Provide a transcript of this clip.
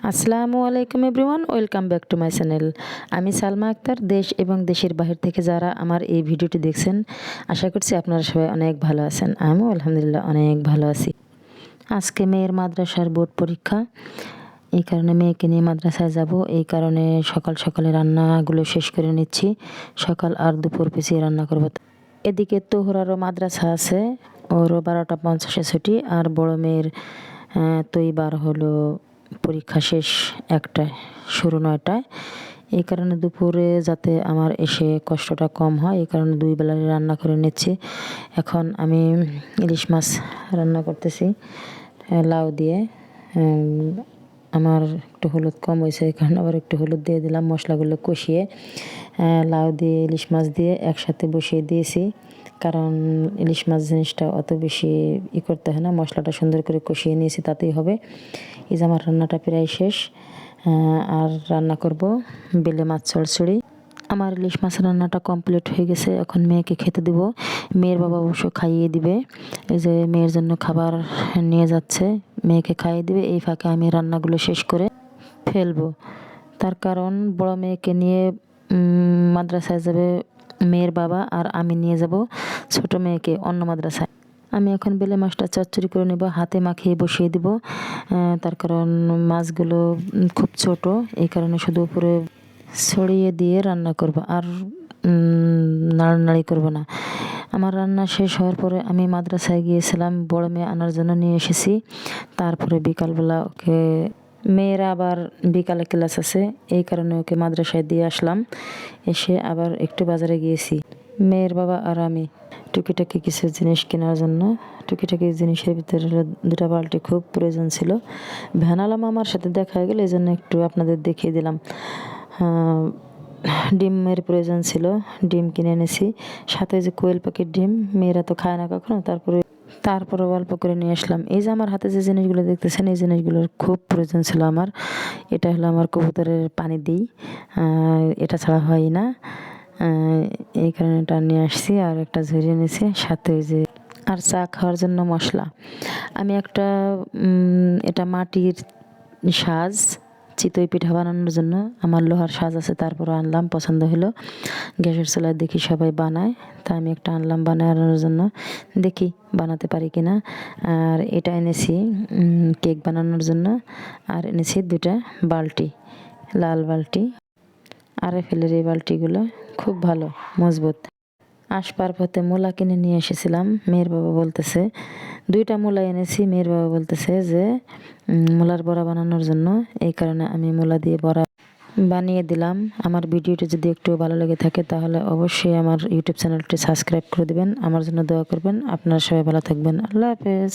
আসসালামু আলাইকুম everyone, welcome back to my channel. আমি সালমা আক্তার। দেশ এবং দেশের বাহির থেকে যারা আমার এই ভিডিওটি দেখছেন, আশা করছি আপনারা সবাই অনেক ভালো আছেন। আমিও আলহামদুলিল্লাহ অনেক ভালো আছি। আজকে মেয়ের মাদ্রাসার বোর্ড পরীক্ষা, এই কারণে মেয়েকে নিয়ে মাদ্রাসায় যাব। এই কারণে সকাল সকালে রান্নাগুলো শেষ করে নিচ্ছি। সকাল আর দুপুর পিছিয়ে রান্না করব। এদিকে তোহরারও মাদ্রাসা আছে, ওরও 12টা 50-এ ছুটি। আর বড় মেয়ের তো এইবার হলো পরীক্ষা শেষ 1টায়, শুরু 9টায়। এই কারণে দুপুরে যাতে আমার এসে কষ্টটা কম হয়, এই কারণে 2 বেলায় রান্না করে নিচ্ছি। এখন আমি ইলিশ মাছ রান্না করতেছি লাউ দিয়ে। আমার একটু হলুদ কম হয়েছে, এই কারণে আবার একটু হলুদ দিয়ে দিলাম। মশলাগুলো কষিয়ে লাউ দিয়ে ইলিশ মাছ দিয়ে একসাথে বসিয়ে দিয়েছি, কারণ ইলিশ মাছ জিনিসটা অত বেশি করতে হয় না। মশলাটা সুন্দর করে কষিয়ে নিয়েছি, তাতেই হবে। এই যে আমার রান্নাটা প্রায় শেষ। আর রান্না করব বেলে মাছ চচ্চড়ি। আমার ইলিশ মাছ রান্নাটা কমপ্লিট হয়ে গেছে। এখন মেয়েকে খেতে দিব। মেয়ের বাবা অবশ্য খাইয়ে দিবে। এই যে মেয়ের জন্য খাবার নিয়ে যাচ্ছে, মেয়েকে খাইয়ে দিবে। এই ফাঁকে আমি রান্নাগুলো শেষ করে ফেলবো। তার কারণ বড় মেয়েকে নিয়ে মাদ্রাসায় যাবে মেয়ের বাবা, আর আমি নিয়ে যাব ছোট মেয়েকে অন্য মাদ্রাসায়। আমি এখন বেলে মাছটা চচ্চড়ি করে নেব, হাতে মাখিয়ে বসিয়ে দিব। তার কারণ মাছগুলো খুব ছোট, এই কারণে শুধু উপরে ছড়িয়ে দিয়ে রান্না করব, আর নাড়ানাড়ি করব না। আমার রান্না শেষ হওয়ার পরে আমি মাদ্রাসায় গিয়েছিলাম, বড় মেয়ে আনার জন্য নিয়ে এসেছি। তারপরে বিকালবেলা ওকে, মেয়েরা আবার বিকালে ক্লাস আছে, এই কারণে ওকে মাদ্রাসায় দিয়ে আসলাম। এসে আবার একটু বাজারে গিয়েছি মেয়ের বাবা আর আমি টুকিটাকি কিছু জিনিস কেনার জন্য। টুকিটাকি জিনিসের ভিতরে 2টা বালতি খুব প্রয়োজন ছিল। ভ্যানালাম আমার সাথে দেখা হয়ে গেল, এই জন্য একটু আপনাদের দেখিয়ে দিলাম। ডিমের প্রয়োজন ছিল, ডিম কিনে এনেছি। সাথে যে কোয়েল পাখির ডিম, মেয়েরা তো খায় না কখনো, তারপরে অল্প করে নিয়ে আসলাম। এই যে আমার হাতে যে জিনিসগুলো দেখতেছেন, এই জিনিসগুলোর খুব প্রয়োজন ছিল আমার। এটা হলো আমার কবুতরের পানি দিই, এটা ছাড়া হয় না। এই কারণে এটা নিয়ে আসছি। আর একটা ঝুড়ি এনেছি সাথে, ওই যে আর চা খাওয়ার জন্য মশলা। আমি একটা এটা মাটির সাজ, চিতই পিঠা বানানোর জন্য আমার লোহার সাজ আছে, তারপরে আনলাম, পছন্দ হলো। গ্যাসের চুলায় দেখি সবাই বানায়, তা আমি একটা আনলাম বানানোর জন্য, দেখি বানাতে পারি কিনা। আর এটা এনেছি কেক বানানোর জন্য। আর এনেছি 2টা বালতি, লাল বালতি। আরএফএলের এই বালতিগুলো খুব ভালো, মজবুত। আসবার পথে মূলা কিনে নিয়ে এসেছিলাম। মেয়ের বাবা বলতেছে, 2টা মূলা এনেছি। মেয়ের বাবা বলতেছে যে মূলার বড়া বানানোর জন্য, এই কারণে আমি মূলা দিয়ে বড়া বানিয়ে দিলাম। আমার ভিডিওটি যদি একটু ভালো লেগে থাকে, তাহলে অবশ্যই আমার ইউটিউব চ্যানেলটি সাবস্ক্রাইব করে দেবেন, আমার জন্য দোয়া করবেন। আপনারা সবাই ভালো থাকবেন। আল্লাহ হাফেজ।